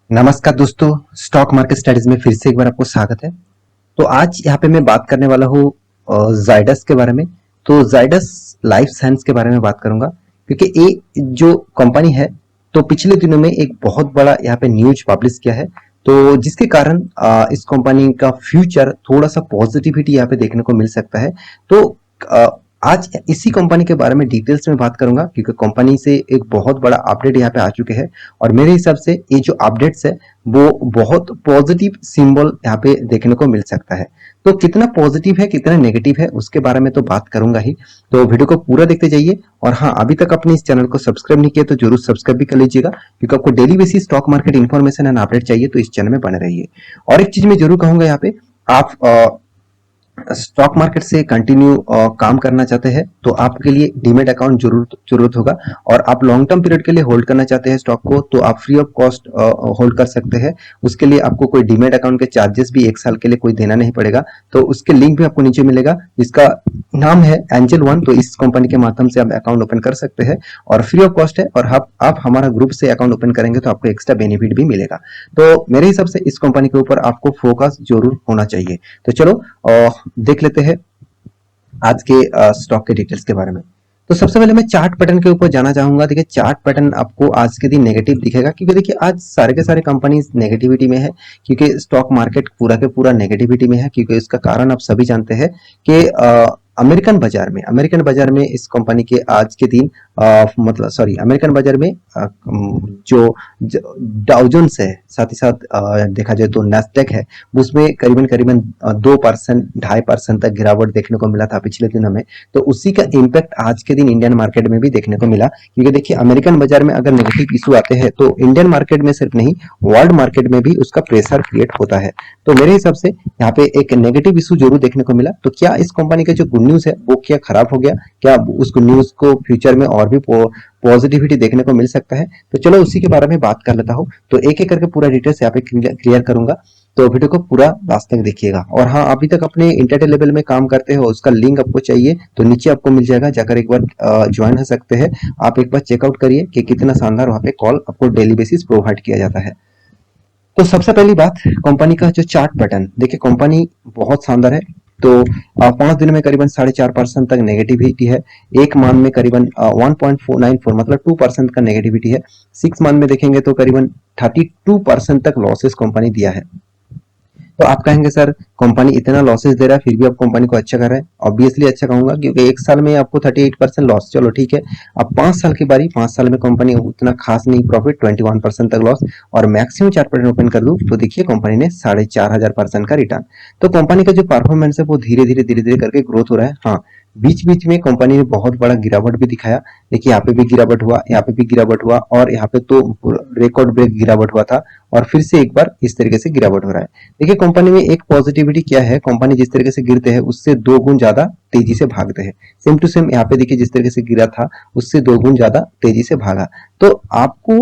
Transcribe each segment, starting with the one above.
नमस्कार दोस्तों, stock market studies में फिर से एक बार आपको स्वागत है। तो आज यहाँ पे मैं बात करने वाला हूँ जाइडस के बारे में। तो जाइडस लाइफ साइंस के बारे में बात करूंगा क्योंकि ये जो कंपनी है तो पिछले दिनों में एक बहुत बड़ा यहाँ पे न्यूज पब्लिश किया है। तो जिसके कारण इस कंपनी का फ्यूचर थोड़ा सा पॉजिटिविटी यहाँ पे देखने को मिल सकता है। तो अ, आज इसी कंपनी के बारे में डिटेल्स में बात करूंगा क्योंकि कंपनी से एक बहुत बड़ा अपडेट यहाँ पे आ चुके हैं और मेरे हिसाब से ये जो अपडेट्स है वो बहुत पॉजिटिव सिंबल यहाँ पे देखने को मिल सकता है। तो कितना पॉजिटिव है कितना नेगेटिव है उसके बारे में तो बात करूंगा ही। तो वीडियो को पूरा देखते जाइए और हाँ, अभी तक अपने इस चैनल को सब्सक्राइब नहीं किया तो जरूर सब्सक्राइब भी कर लीजिएगा क्योंकि आपको daily basis stock market information and update चाहिए तो इस चैनल में बने रहिए। और एक चीज मैं जरूर कहूंगा यहाँ पे, आप स्टॉक मार्केट से कंटिन्यू काम करना चाहते हैं तो आपके लिए डीमेट अकाउंट जरूरत होगा। और आप लॉन्ग टर्म पीरियड के लिए होल्ड करना चाहते हैं स्टॉक को तो आप फ्री ऑफ कॉस्ट होल्ड कर सकते हैं। उसके लिए आपको कोई डीमेट अकाउंट के चार्जेस भी एक साल के लिए कोई देना नहीं पड़ेगा। तो उसके लिंक भी आपको नीचे मिलेगा जिसका नाम है एंजल वन। तो इस कंपनी के माध्यम से आप अकाउंट ओपन कर सकते हैं और फ्री ऑफ कॉस्ट है। और आप हमारा ग्रुप से अकाउंट ओपन करेंगे तो आपको एक्स्ट्रा बेनिफिट भी मिलेगा। तो मेरे हिसाब से इस कंपनी के ऊपर आपको फोकस जरूर होना चाहिए। तो चलो देख लेते हैं आज के स्टॉक के डिटेल्स के बारे में। तो सबसे पहले मैं चार्ट पैटर्न के ऊपर जाना चाहूंगा। देखिए चार्ट पैटर्न आपको आज के दिन नेगेटिव दिखेगा क्योंकि देखिए आज सारे के सारे कंपनीज नेगेटिविटी में है क्योंकि स्टॉक मार्केट पूरा के पूरा नेगेटिविटी में है। क्योंकि इसका कारण आप सभी जानते हैं कि अमेरिकन बाजार में इस कंपनी के आज के दिन मतलब सॉरी अमेरिकन बाजार में जो डाउ जोन्स है, साथ ही साथ देखा जाए तो नैस्डैक है, उसमें करीबन करीबन 2% 2.5% तक गिरावट देखने को मिला था पिछले दिनों में। तो उसी का इम्पैक्ट आज के दिन इंडियन मार्केट में भी देखने को मिला क्योंकि देखिए अमेरिकन बाजार में अगर नेगेटिव इशू आते हैं तो इंडियन मार्केट में सिर्फ नहीं, वर्ल्ड मार्केट में भी उसका प्रेशर क्रिएट होता है। तो मेरे हिसाब से यहाँ पे एक नेगेटिव इशू जरूर देखने को मिला। तो क्या इस कंपनी का जो गुड न्यूज है वो क्या खराब हो गया, क्या उस गुड न्यूज को फ्यूचर में और भी पॉजिटिविटी देखने को मिल सकता है? तो चलो उसी के बारे में बात कर लेता हूँ। तो एक एक करके पूरा डिटेल्स यहाँ पे क्लियर करूंगा। तो वीडियो को पूरा लास्ट तक देखिएगा। और हाँ, अभी तक अपने इंटरटेल लेवल में काम करते हो उसका लिंक आपको चाहिए तो नीचे आपको मिल जाएगा, जाकर एक बार ज्वाइन हो सकते हैं। आप एक बार चेकआउट करिए कि कितना शानदार वहाँ पे कॉल आपको डेली बेसिस प्रोवाइड किया जाता है। तो सबसे पहली बात, कंपनी का जो चार्ट पैटर्न देखिए, कंपनी बहुत शानदार है। तो 5 दिन में करीबन 4.5% तक नेगेटिविटी है। एक मंथ में करीबन 1.494 मतलब 2% का नेगेटिविटी है। 6 मंथ में देखेंगे तो करीबन 32% तक लॉसेस कंपनी दिया है। तो आप कहेंगे सर कंपनी इतना लॉसेस दे रहा है फिर भी आप कंपनी को अच्छा कर रहे हैं। ऑब्वियसली अच्छा कहूंगा क्योंकि एक साल में आपको 38% लॉस, चलो ठीक है। अब 5 साल की बारी, 5 साल में कंपनी उतना खास नहीं प्रॉफिट, 21% तक लॉस। और मैक्सिमम चार्ट पैटर्न ओपन कर दूं तो देखिए कंपनी ने 4,500% का रिटर्न। तो कंपनी का जो परफॉर्मेंस है वो धीरे धीरे करके ग्रोथ हो रहा है। हाँ, बीच बीच में कंपनी ने बहुत बड़ा गिरावट भी दिखाया। देखिए यहाँ पे भी गिरावट हुआ, यहाँ पे भी गिरावट हुआ और यहाँ पे तो रिकॉर्ड ब्रेक गिरावट हुआ था और फिर से एक बार इस तरीके से गिरावट हो रहा है। देखिए कंपनी में एक पॉजिटिविटी क्या है, कंपनी जिस तरीके से गिरते हैं उससे 2 गुण ज्यादा तेजी से भागते हैं। सेम टू सेम यहाँ पे देखिए जिस तरीके से गिरा था उससे 2 गुण ज्यादा तेजी से भागा। तो आपको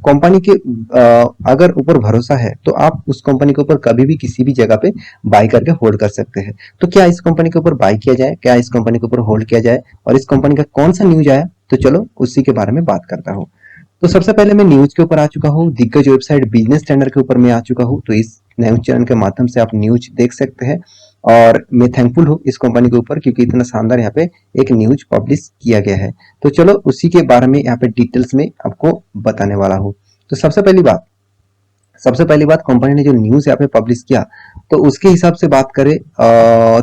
कंपनी के अगर ऊपर भरोसा है तो आप उस कंपनी के ऊपर कभी भी किसी भी जगह पे बाय करके होल्ड कर सकते हैं। तो क्या इस कंपनी के ऊपर बाय किया जाए, क्या इस कंपनी के ऊपर होल्ड किया जाए और इस कंपनी का कौन सा न्यूज आया, तो चलो उसी के बारे में बात करता हूँ। तो सबसे पहले मैं न्यूज के ऊपर आ चुका हूँ, दिग्गज वेबसाइट बिजनेस स्टैंडर्ड के ऊपर मैं आ चुका हूँ। तो इस न्यूज चैनल के माध्यम से आप न्यूज देख सकते हैं और मैं थैंकफुल हूँ इस कंपनी के ऊपर क्योंकि इतना शानदार यहाँ पे एक न्यूज पब्लिश किया गया है। तो चलो उसी के बारे में यहाँ पे डिटेल्स में आपको बताने वाला हूँ। तो सबसे पहली बात कंपनी ने जो न्यूज यहाँ पे पब्लिश किया तो उसके हिसाब से बात करें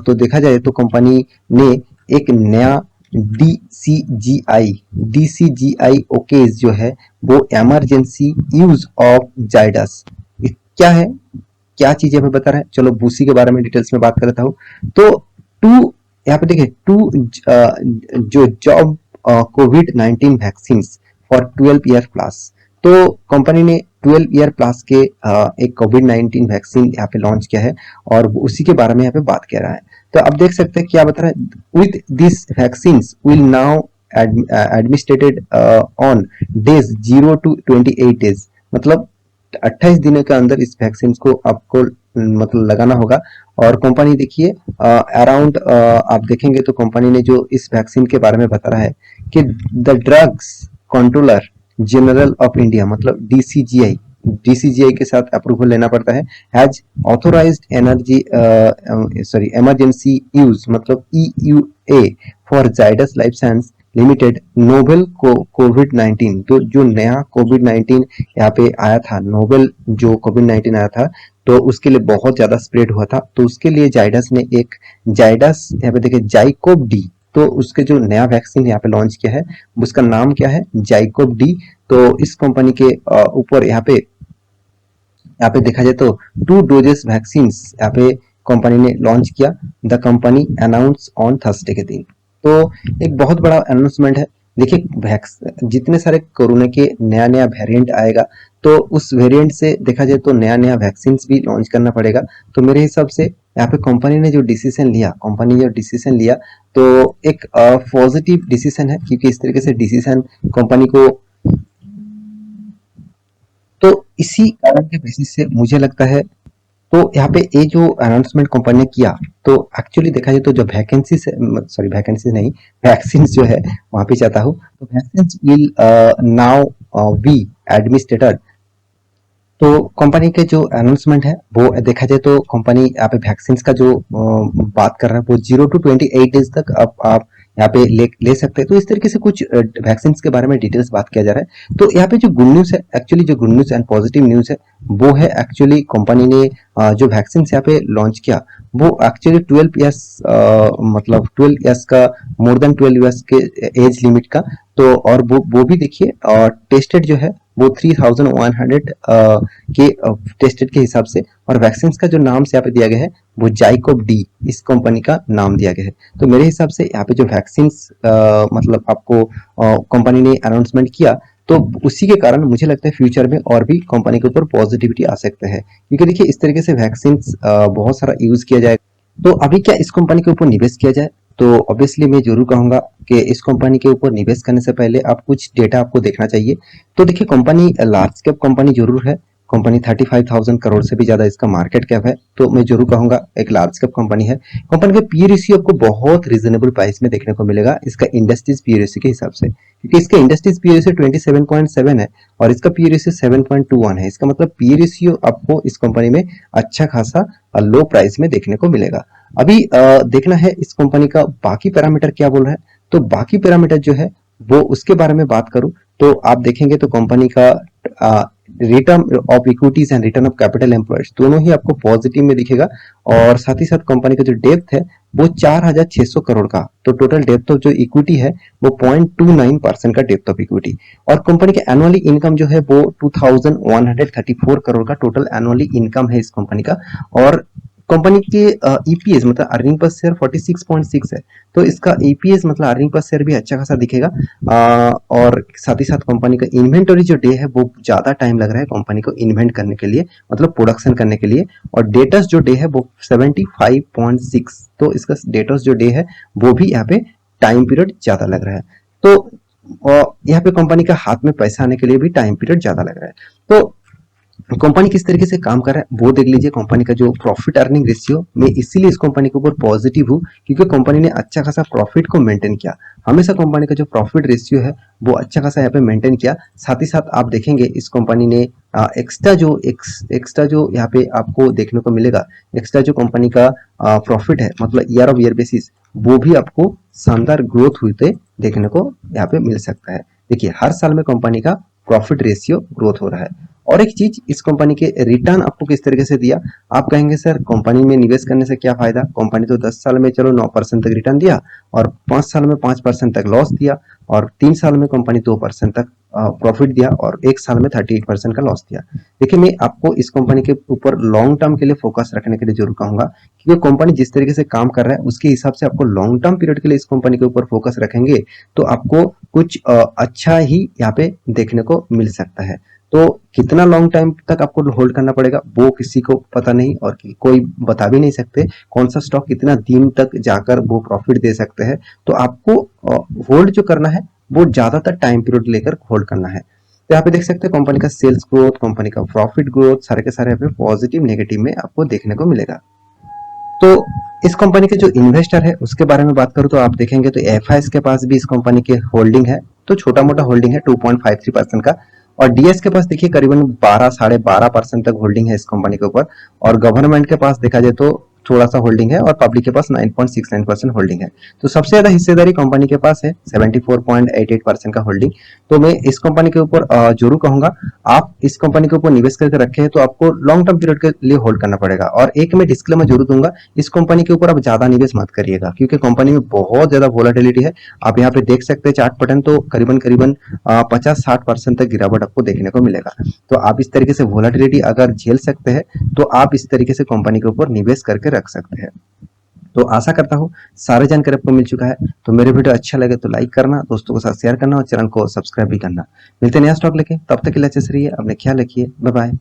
तो देखा जाए तो कंपनी ने एक नया डीसीजीआई ओकेज जो है वो इमरजेंसी यूज ऑफ जाइडस क्या है, क्या चीज यहाँ पे बता रहा है, चलो उसी के बारे में डिटेल्स में बात कर लेता हूँ। तो टू यहाँ पे देखिए जो job covid vaccine for 12 year plus. तो कंपनी ने 12 ईयर प्लस के एक कोविड-19 वैक्सीन यहाँ पे लॉन्च किया है और उसी के बारे में यहाँ पे बात कर रहा है। तो आप देख सकते हैं क्या बता रहा है, with this vaccine will now administrated on days 0 to 28 days, मतलब 28 दिनों के अंदर इस वैक्सीन को आपको मतलब लगाना होगा। और कंपनी देखिए अराउंड आप देखेंगे तो कंपनी ने जो इस वैक्सीन के बारे में बता रहा है कि the drugs controller general of India मतलब डीसीजीआई DCGI के साथ अप्रूवल लेना पड़ता है। Has authorized energy sorry emergency use मतलब EUA for Zydus life science limited novel कोविड-19। तो जो नया कोविड-19 यहाँ पे आया था, नोवेल जो कोविड-19 आया था, तो उसके लिए बहुत ज्यादा स्प्रेड हुआ था, तो उसके लिए जाइडस ने एक जाइडस यहाँ पे देखिए जाइकोव डी, तो उसके जो नया वैक्सीन यहाँ पे लॉन्च किया है उसका नाम क्या है, जाइकोव डी। तो इस कंपनी के ऊपर यहाँ पे देखा जाए तो 2 डोजेस वैक्सीन यहाँ पे कंपनी ने लॉन्च किया। The company announce on Thursday के दिन। तो एक बहुत बड़ा अनाउंसमेंट है। देखिए जितने सारे कोरोना के नया नया वेरिएंट आएगा, तो उस वेरिएंट से देखा जाए तो नया नया वैक्सीन भी लॉन्च करना पड़ेगा। तो मेरे हिसाब से यहाँ पे कंपनी ने जो डिसीजन लिया, तो एक पॉजिटिव डिसीजन है, क्योंकि इस तरीके से डिसीजन कंपनी को, तो इसी कारण के बेसिस से मुझे लगता है, तो यहाँ पे ये जो अनाउंसमेंट कंपनी ने किया, तो एक्चुअली देखा जाए तो जो वैकेंसी सॉरी वैकेंसी नहीं, वैक्सीन जो है वहां पे चाहता हूँ, तो vaccine will now be administered. तो कंपनी के जो अनाउंसमेंट है वो देखा जाए तो कंपनी यहाँ पे वैक्सीन का जो बात कर रहा है वो 0 to 28 डेज तक आप यहाँ पे ले सकते हैं। तो इस तरीके से कुछ वैक्सीन के बारे में डिटेल्स बात किया जा रहा है। तो यहाँ पे जो गुड न्यूज है, एक्चुअली जो good news and positive news है वो है, एक्चुअली कंपनी ने जो वैक्सीन यहाँ पे लॉन्च किया वो एक्चुअली 12 ईयर्स मतलब 12 ईयर्स का, मोर देन 12 ईयर्स के एज लिमिट का। तो और वो भी देखिए, और टेस्टेड जो है वो 3100 के टेस्टेड के हिसाब से, और वैक्सीन का जो नाम से यहाँ पे दिया गया है वो जाइकोव डी इस कंपनी का नाम दिया गया है। तो मेरे हिसाब से यहाँ पे जो वैक्सीन मतलब आपको कंपनी ने अनाउंसमेंट किया, तो उसी के कारण मुझे लगता है फ्यूचर में और भी कंपनी के ऊपर पॉजिटिविटी आ सकते हैं, क्योंकि देखिए इस तरीके से वैक्सीन बहुत सारा यूज किया जाए। तो अभी क्या इस कंपनी के ऊपर निवेश किया जाए, तो ऑब्वियसली मैं जरूर कहूंगा कि इस कंपनी के ऊपर निवेश करने से पहले आप कुछ डेटा आपको देखना चाहिए। तो देखिए कंपनी लार्ज कैप कंपनी जरूर है, कंपनी 35,000 करोड़ से भी ज्यादा इसका मार्केट कैप है, तो मैं जरूर कहूंगा एक लार्ज कैप कंपनी है। कंपनी का पी रेशियो आपको बहुत रीजनेबल प्राइस में देखने को मिलेगा इसका इंडस्ट्रीज पी रेशियो के हिसाब से, क्योंकि इसका इंडस्ट्रीज पी रेशियो 27.7 है और इसका पी रेशियो 7.21 है। इसका मतलब पी रेशियो आपको इस कंपनी में अच्छा खासा लो प्राइस में देखने को मिलेगा। अभी देखना है इस कंपनी का बाकी पैरामीटर क्या बोल रहा है। तो बाकी पैरामीटर जो है वो उसके बारे में बात करूं, तो आप देखेंगे तो कंपनी का return of equities and return of capital employees दोनों ही आपको पॉजिटिव में दिखेगा। और साथ ही साथ कंपनी का जो डेप्थ है वो 4,600 करोड़ का, तो टोटल डेप्थ ऑफ जो इक्विटी है वो 0.29% का डेप्थ ऑफ इक्विटी। और कंपनी के एनुअली इनकम जो है वो 2,134 करोड़ का टोटल एनुअली इनकम है इस कंपनी का। और कंपनी के ईपीएस मतलब अर्निंग पर शेयर 46.6 है, तो इसका ईपीएस मतलब अर्निंग पर शेयर भी अच्छा खासा दिखेगा। और साथ ही साथ कंपनी का इन्वेंटरी जो डे है वो ज्यादा टाइम लग रहा है कंपनी को इन्वेंट करने के लिए, मतलब प्रोडक्शन करने के लिए। और डेटर्स जो डे है वो 75.6, तो इसका डेटर्स जो डे है वो भी यहाँ पे टाइम पीरियड ज्यादा लग रहा है। तो यहाँ पे कंपनी का हाथ में पैसा आने के लिए भी टाइम पीरियड ज्यादा लग रहा है। तो कंपनी किस तरीके से काम कर रहा है वो देख लीजिए। कंपनी का जो प्रॉफिट अर्निंग रेशियो, मैं इसीलिए इस कंपनी के ऊपर पॉजिटिव हूँ क्योंकि कंपनी ने अच्छा खासा प्रॉफिट को मेंटेन किया। हमेशा कंपनी का जो प्रॉफिट रेशियो है वो अच्छा खासा यहाँ पे मेंटेन किया। साथ ही साथ आप देखेंगे इस कंपनी ने एक्स्ट्रा जो यहाँ पे आपको देखने को मिलेगा, एक्स्ट्रा जो कंपनी का प्रॉफिट है मतलब ईयर ऑफ ईयर बेसिस, वो भी आपको शानदार ग्रोथ हुए देखने को यहाँ पे मिल सकता है। देखिए हर साल में कंपनी का प्रॉफिट रेशियो ग्रोथ हो रहा है। और एक चीज, इस कंपनी के रिटर्न आपको किस तरीके से दिया। आप कहेंगे सर कंपनी में निवेश करने से क्या फायदा, कंपनी तो 10 साल में चलो 9% तक रिटर्न दिया और 5 साल में 5% तक लॉस दिया और 3 साल में कंपनी 2% तक प्रॉफिट दिया और 1 साल में 38% का लॉस दिया। देखिए मैं आपको इस कंपनी के ऊपर लॉन्ग टर्म के लिए फोकस रखने के लिए जरूर कहूंगा, क्योंकि कंपनी जिस तरीके से काम कर रहा है उसके हिसाब से आपको लॉन्ग टर्म पीरियड के लिए इस कंपनी के ऊपर फोकस रखेंगे तो आपको कुछ अच्छा ही यहाँ पे देखने को मिल सकता है। तो कितना लॉन्ग टाइम तक आपको होल्ड करना पड़ेगा वो किसी को पता नहीं और कोई बता भी नहीं सकते कौन सा स्टॉक कितना दिन तक जाकर वो प्रॉफिट दे सकते हैं। तो आपको होल्ड जो करना है वो ज्यादातर टाइम पीरियड लेकर होल्ड करना है। तो यहाँ पे देख सकते हैं कंपनी का सेल्स ग्रोथ, कंपनी का प्रॉफिट ग्रोथ सारे के सारे यहाँ पे पॉजिटिव नेगेटिव में आपको देखने को मिलेगा। तो इस कंपनी के जो इन्वेस्टर है उसके बारे में बात करूं तो आप देखेंगे तो एफआईएस के पास भी इस कंपनी के होल्डिंग है, तो छोटा मोटा होल्डिंग है 2.53% का। और डीएस के पास देखिए करीबन 12 साढ़े 12% तक होल्डिंग है इस कंपनी के ऊपर। और गवर्नमेंट के पास देखा जाए तो थोड़ा सा होल्डिंग है और पब्लिक के पास 9.69% होल्डिंग है। तो सबसे ज्यादा हिस्सेदारी कंपनी के पास है 74.88% का होल्डिंग। तो मैं इस कंपनी के ऊपर जरूर कहूंगा आप इस कंपनी के ऊपर निवेश करके रखे हैं तो आपको लॉन्ग टर्म पीरियड के लिए होल्ड करना पड़ेगा। और एक मैं डिस्क्लेमर जरूर दूंगा, इस कंपनी के ऊपर आप ज्यादा निवेश मत करिएगा क्योंकि कंपनी में बहुत ज्यादा वोलाटिलिटी है। आप यहाँ पे देख सकते हैं चार्ट पैटर्न, तो करीबन करीबन 50-60% तक गिरावट आपको देखने को मिलेगा। तो आप इस तरीके से वोलाटिलिटी अगर झेल सकते हैं तो आप इस तरीके से कंपनी के ऊपर निवेश करके रख सकते हैं। तो आशा करता हूँ सारे जानकारी आपको मिल चुका है। तो मेरे वीडियो अच्छा लगे तो लाइक करना, दोस्तों के साथ शेयर करना और चैनल को सब्सक्राइब भी करना। मिलते हैं नया स्टॉक लेके, तब तक के लिए अच्छे से रहिए, अपने ख्याल रखिए, बाय बाय।